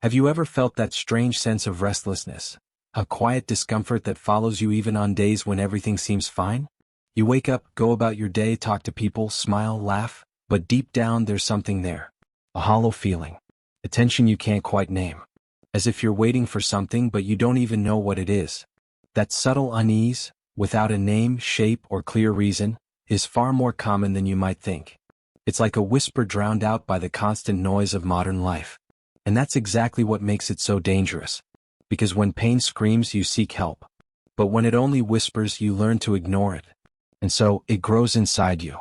Have you ever felt that strange sense of restlessness? A quiet discomfort that follows you even on days when everything seems fine? You wake up, go about your day, talk to people, smile, laugh, but deep down there's something there. A hollow feeling. A tension you can't quite name. As if you're waiting for something but you don't even know what it is. That subtle unease, without a name, shape, or clear reason, is far more common than you might think. It's like a whisper drowned out by the constant noise of modern life. And that's exactly what makes it so dangerous. Because when pain screams, you seek help. But when it only whispers, you learn to ignore it. And so, it grows inside you.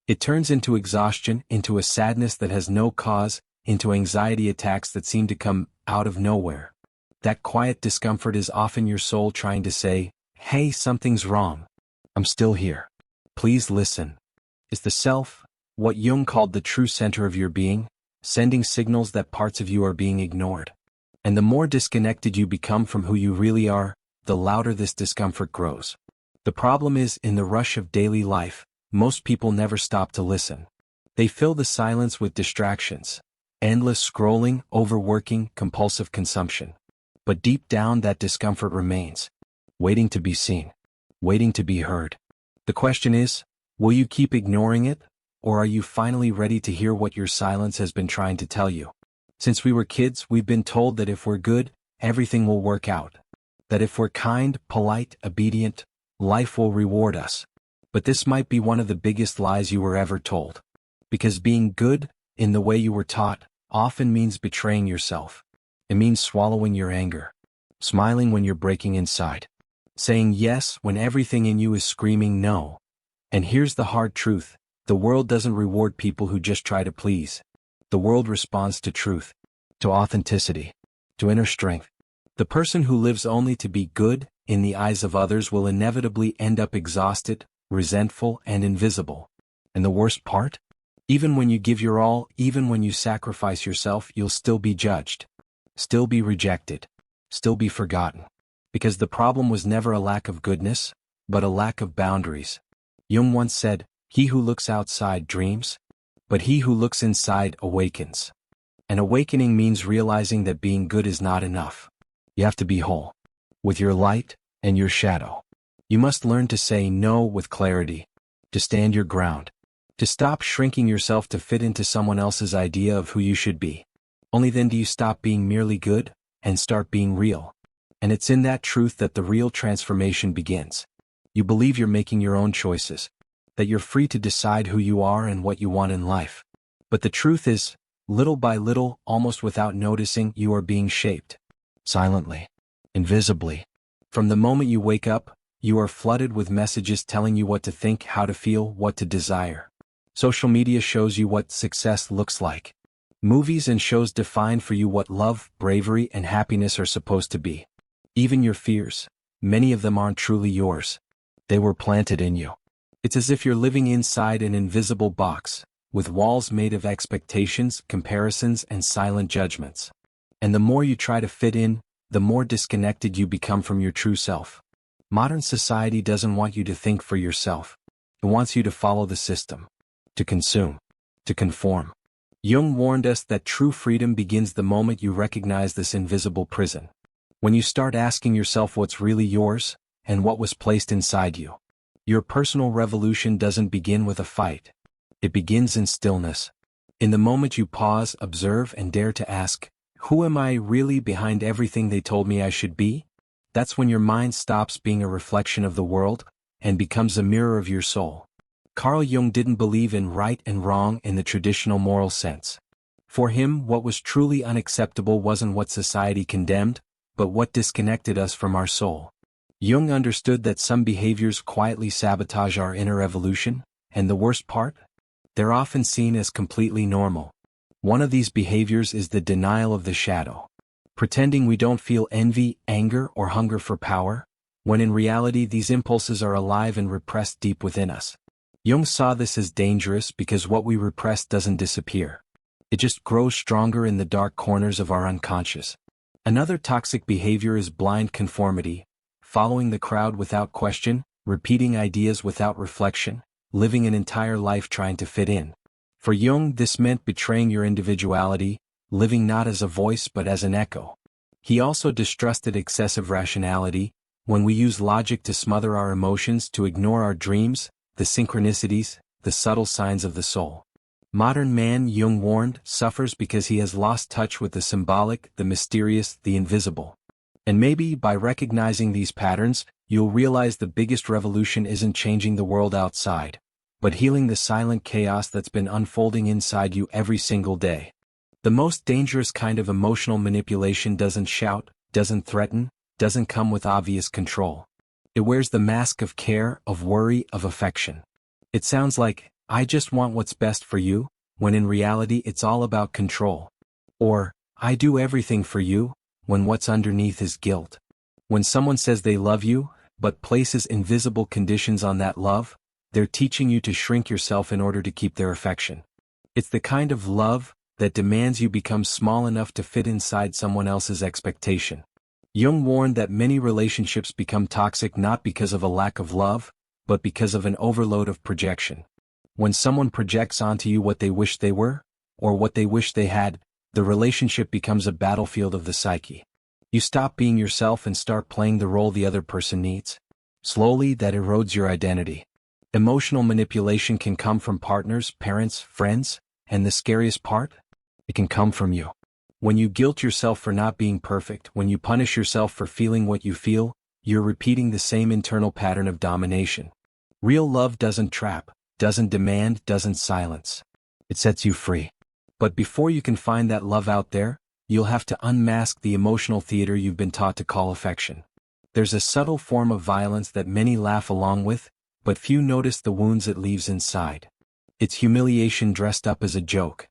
It turns into exhaustion, into a sadness that has no cause, into anxiety attacks that seem to come out of nowhere. That quiet discomfort is often your soul trying to say, "Hey, something's wrong. I'm still here. Please listen." Is the self, what Jung called the true center of your being, sending signals that parts of you are being ignored. And the more disconnected you become from who you really are, the louder this discomfort grows. The problem is, in the rush of daily life, most people never stop to listen. They fill the silence with distractions. Endless scrolling, overworking, compulsive consumption. But deep down that discomfort remains. Waiting to be seen. Waiting to be heard. The question is, will you keep ignoring it? Or are you finally ready to hear what your silence has been trying to tell you? Since we were kids, we've been told that if we're good, everything will work out. That if we're kind, polite, obedient, life will reward us. But this might be one of the biggest lies you were ever told. Because being good, in the way you were taught, often means betraying yourself. It means swallowing your anger. Smiling when you're breaking inside. Saying yes when everything in you is screaming no. And here's the hard truth. The world doesn't reward people who just try to please. The world responds to truth. To authenticity. To inner strength. The person who lives only to be good, in the eyes of others, will inevitably end up exhausted, resentful, and invisible. And the worst part? Even when you give your all, even when you sacrifice yourself, you'll still be judged. Still be rejected. Still be forgotten. Because the problem was never a lack of goodness, but a lack of boundaries. Jung once said, "He who looks outside dreams, but he who looks inside awakens." An awakening means realizing that being good is not enough. You have to be whole. With your light and your shadow. You must learn to say no with clarity. To stand your ground. To stop shrinking yourself to fit into someone else's idea of who you should be. Only then do you stop being merely good, and start being real. And it's in that truth that the real transformation begins. You believe you're making your own choices. That you're free to decide who you are and what you want in life. But the truth is, little by little, almost without noticing, you are being shaped. Silently. Invisibly. From the moment you wake up, you are flooded with messages telling you what to think, how to feel, what to desire. Social media shows you what success looks like. Movies and shows define for you what love, bravery, and happiness are supposed to be. Even your fears, many of them aren't truly yours. They were planted in you. It's as if you're living inside an invisible box, with walls made of expectations, comparisons, and silent judgments. And the more you try to fit in, the more disconnected you become from your true self. Modern society doesn't want you to think for yourself. It wants you to follow the system. To consume. To conform. Jung warned us that true freedom begins the moment you recognize this invisible prison. When you start asking yourself what's really yours, and what was placed inside you. Your personal revolution doesn't begin with a fight. It begins in stillness. In the moment you pause, observe, and dare to ask, who am I really behind everything they told me I should be? That's when your mind stops being a reflection of the world, and becomes a mirror of your soul. Carl Jung didn't believe in right and wrong in the traditional moral sense. For him, what was truly unacceptable wasn't what society condemned, but what disconnected us from our soul. Jung understood that some behaviors quietly sabotage our inner evolution, and the worst part? They're often seen as completely normal. One of these behaviors is the denial of the shadow. Pretending we don't feel envy, anger, or hunger for power, when in reality these impulses are alive and repressed deep within us. Jung saw this as dangerous because what we repress doesn't disappear. It just grows stronger in the dark corners of our unconscious. Another toxic behavior is blind conformity, following the crowd without question, repeating ideas without reflection, living an entire life trying to fit in. For Jung, this meant betraying your individuality, living not as a voice but as an echo. He also distrusted excessive rationality, when we use logic to smother our emotions, to ignore our dreams, the synchronicities, the subtle signs of the soul. Modern man, Jung warned, suffers because he has lost touch with the symbolic, the mysterious, the invisible. And maybe by recognizing these patterns, you'll realize the biggest revolution isn't changing the world outside, but healing the silent chaos that's been unfolding inside you every single day. The most dangerous kind of emotional manipulation doesn't shout, doesn't threaten, doesn't come with obvious control. It wears the mask of care, of worry, of affection. It sounds like, "I just want what's best for you," when in reality it's all about control. Or, "I do everything for you," when what's underneath is guilt. When someone says they love you, but places invisible conditions on that love, they're teaching you to shrink yourself in order to keep their affection. It's the kind of love that demands you become small enough to fit inside someone else's expectation. Jung warned that many relationships become toxic not because of a lack of love, but because of an overload of projection. When someone projects onto you what they wish they were, or what they wish they had, the relationship becomes a battlefield of the psyche. You stop being yourself and start playing the role the other person needs. Slowly, that erodes your identity. Emotional manipulation can come from partners, parents, friends, and the scariest part? It can come from you. When you guilt yourself for not being perfect, when you punish yourself for feeling what you feel, you're repeating the same internal pattern of domination. Real love doesn't trap, doesn't demand, doesn't silence. It sets you free. But before you can find that love out there, you'll have to unmask the emotional theater you've been taught to call affection. There's a subtle form of violence that many laugh along with, but few notice the wounds it leaves inside. It's humiliation dressed up as a joke.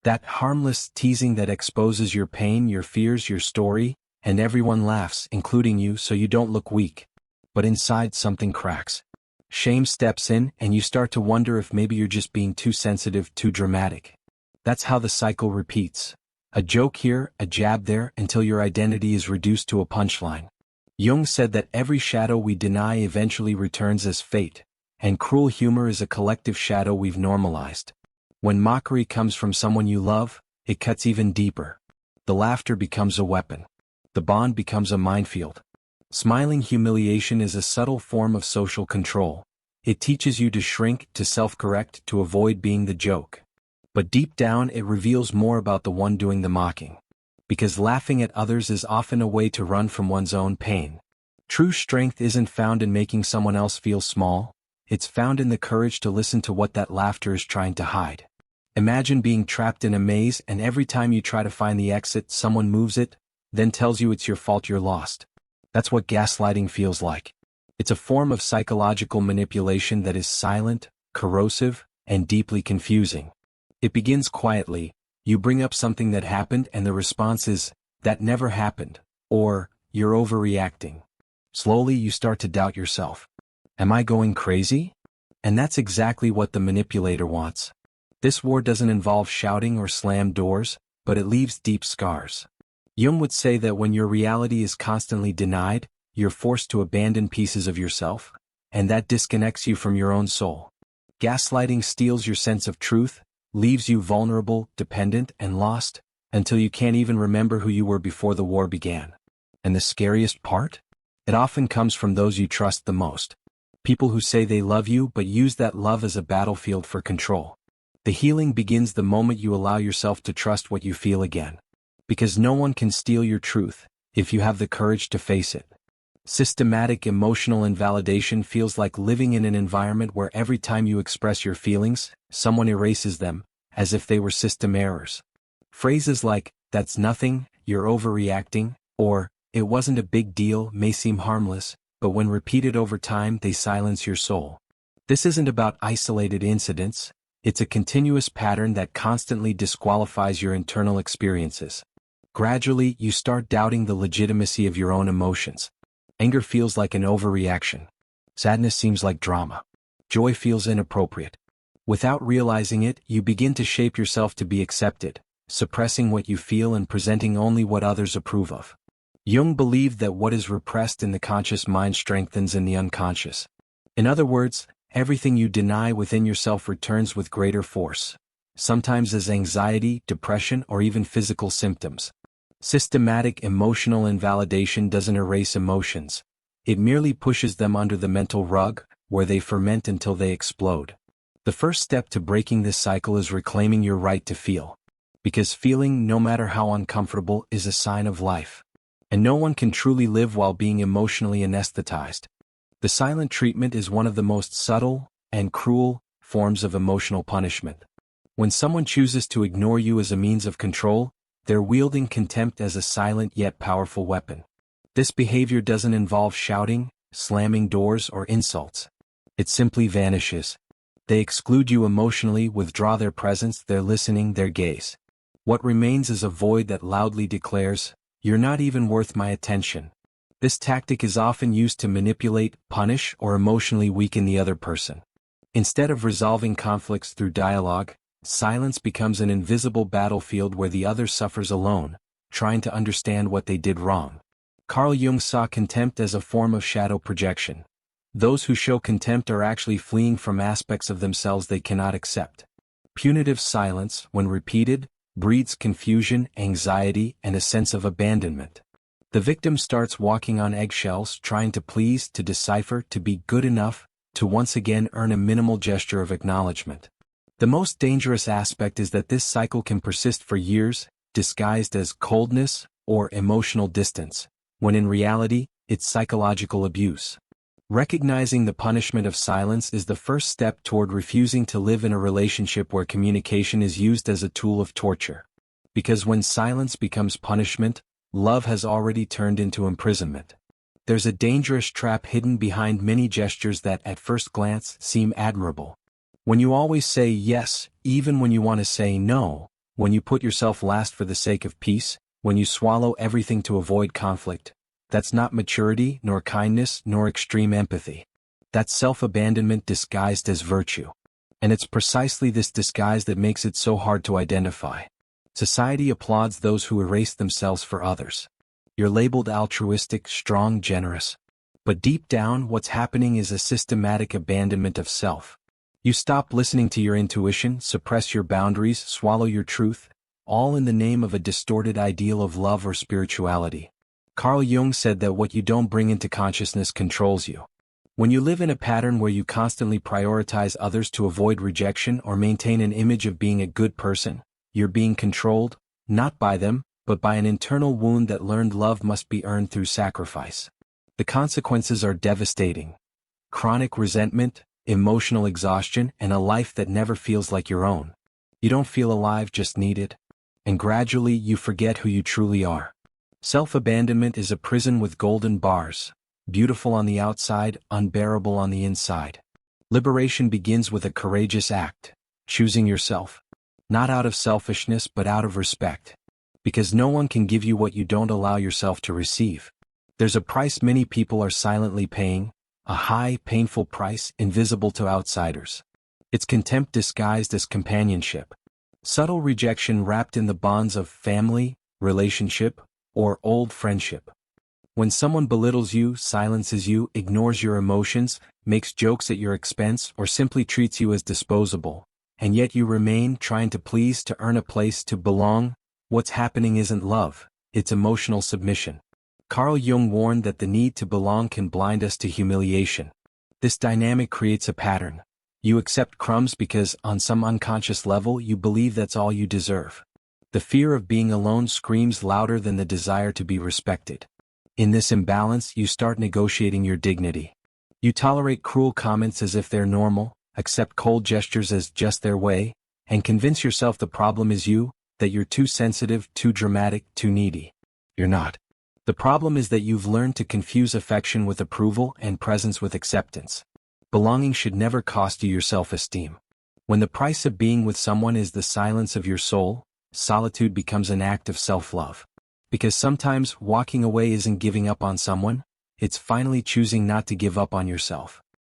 That harmless teasing that exposes your pain, your fears, your story, and everyone laughs, including you, so you don't look weak. But inside something cracks. Shame steps in, and you start to wonder if maybe you're just being too sensitive, too dramatic. That's how the cycle repeats. A joke here, a jab there, until your identity is reduced to a punchline. Jung said that every shadow we deny eventually returns as fate, and cruel humor is a collective shadow we've normalized. When mockery comes from someone you love, it cuts even deeper. The laughter becomes a weapon. The bond becomes a minefield. Smiling humiliation is a subtle form of social control. It teaches you to shrink, to self-correct, to avoid being the joke. But deep down it reveals more about the one doing the mocking. Because laughing at others is often a way to run from one's own pain. True strength isn't found in making someone else feel small, it's found in the courage to listen to what that laughter is trying to hide. Imagine being trapped in a maze and every time you try to find the exit, someone moves it, then tells you it's your fault you're lost. That's what gaslighting feels like. It's a form of psychological manipulation that is silent, corrosive, and deeply confusing. It begins quietly. You bring up something that happened and the response is, "That never happened," or, "You're overreacting." Slowly you start to doubt yourself. Am I going crazy? And that's exactly what the manipulator wants. This war doesn't involve shouting or slam doors, but it leaves deep scars. Jung would say that when your reality is constantly denied, you're forced to abandon pieces of yourself, and that disconnects you from your own soul. Gaslighting steals your sense of truth, leaves you vulnerable, dependent, and lost, until you can't even remember who you were before the war began. And the scariest part? It often comes from those you trust the most. People who say they love you but use that love as a battlefield for control. The healing begins the moment you allow yourself to trust what you feel again. Because no one can steal your truth, if you have the courage to face it. Systematic emotional invalidation feels like living in an environment where every time you express your feelings, someone erases them, as if they were system errors. Phrases like, "That's nothing," "You're overreacting," or, "It wasn't a big deal," may seem harmless, but when repeated over time they silence your soul. This isn't about isolated incidents, it's a continuous pattern that constantly disqualifies your internal experiences. Gradually, you start doubting the legitimacy of your own emotions. Anger feels like an overreaction. Sadness seems like drama. Joy feels inappropriate. Without realizing it, you begin to shape yourself to be accepted, suppressing what you feel and presenting only what others approve of. Jung believed that what is repressed in the conscious mind strengthens in the unconscious. In other words, everything you deny within yourself returns with greater force. sometimes as anxiety, depression, or even physical symptoms. Systematic emotional invalidation doesn't erase emotions. It merely pushes them under the mental rug, where they ferment until they explode. The first step to breaking this cycle is reclaiming your right to feel. Because feeling, no matter how uncomfortable, is a sign of life. And no one can truly live while being emotionally anesthetized. The silent treatment is one of the most subtle and cruel forms of emotional punishment. When someone chooses to ignore you as a means of control, they're wielding contempt as a silent yet powerful weapon. This behavior doesn't involve shouting, slamming doors, or insults. It simply vanishes. They exclude you emotionally, withdraw their presence, their listening, their gaze. What remains is a void that loudly declares, "You're not even worth my attention." This tactic is often used to manipulate, punish, or emotionally weaken the other person. Instead of resolving conflicts through dialogue, silence becomes an invisible battlefield where the other suffers alone, trying to understand what they did wrong. Carl Jung saw contempt as a form of shadow projection. Those who show contempt are actually fleeing from aspects of themselves they cannot accept. Punitive silence, when repeated, breeds confusion, anxiety, and a sense of abandonment. The victim starts walking on eggshells, trying to please, to decipher, to be good enough, to once again earn a minimal gesture of acknowledgement. The most dangerous aspect is that this cycle can persist for years, disguised as coldness or emotional distance, when in reality, it's psychological abuse. Recognizing the punishment of silence is the first step toward refusing to live in a relationship where communication is used as a tool of torture. Because when silence becomes punishment, love has already turned into imprisonment. There's a dangerous trap hidden behind many gestures that at first glance seem admirable. When you always say yes, even when you want to say no, when you put yourself last for the sake of peace, when you swallow everything to avoid conflict, that's not maturity, nor kindness, nor extreme empathy. That's self-abandonment disguised as virtue. And it's precisely this disguise that makes it so hard to identify. Society applauds those who erase themselves for others. You're labeled altruistic, strong, generous. But deep down, what's happening is a systematic abandonment of self. You stop listening to your intuition, suppress your boundaries, swallow your truth, all in the name of a distorted ideal of love or spirituality. Carl Jung said that what you don't bring into consciousness controls you. When you live in a pattern where you constantly prioritize others to avoid rejection or maintain an image of being a good person, you're being controlled, not by them, but by an internal wound that learned love must be earned through sacrifice. The consequences are devastating. Chronic resentment, emotional exhaustion, and a life that never feels like your own. You don't feel alive, just needed. And gradually you forget who you truly are. Self-abandonment is a prison with golden bars, beautiful on the outside, unbearable on the inside. Liberation begins with a courageous act, choosing yourself. Not out of selfishness but out of respect. Because no one can give you what you don't allow yourself to receive. There's a price many people are silently paying, a high, painful price, invisible to outsiders. It's contempt disguised as companionship. Subtle rejection wrapped in the bonds of family, relationship, or old friendship. When someone belittles you, silences you, ignores your emotions, makes jokes at your expense, or simply treats you as disposable, and yet you remain trying to please, to earn a place, to belong, what's happening isn't love, it's emotional submission. Carl Jung warned that the need to belong can blind us to humiliation. This dynamic creates a pattern. You accept crumbs because, on some unconscious level, you believe that's all you deserve. The fear of being alone screams louder than the desire to be respected. In this imbalance, you start negotiating your dignity. You tolerate cruel comments as if they're normal, accept cold gestures as just their way, and convince yourself the problem is you, that you're too sensitive, too dramatic, too needy. You're not. The problem is that you've learned to confuse affection with approval and presence with acceptance. Belonging should never cost you your self-esteem. When the price of being with someone is the silence of your soul, solitude becomes an act of self-love. Because sometimes walking away isn't giving up on someone, it's finally choosing not to give up on yourself.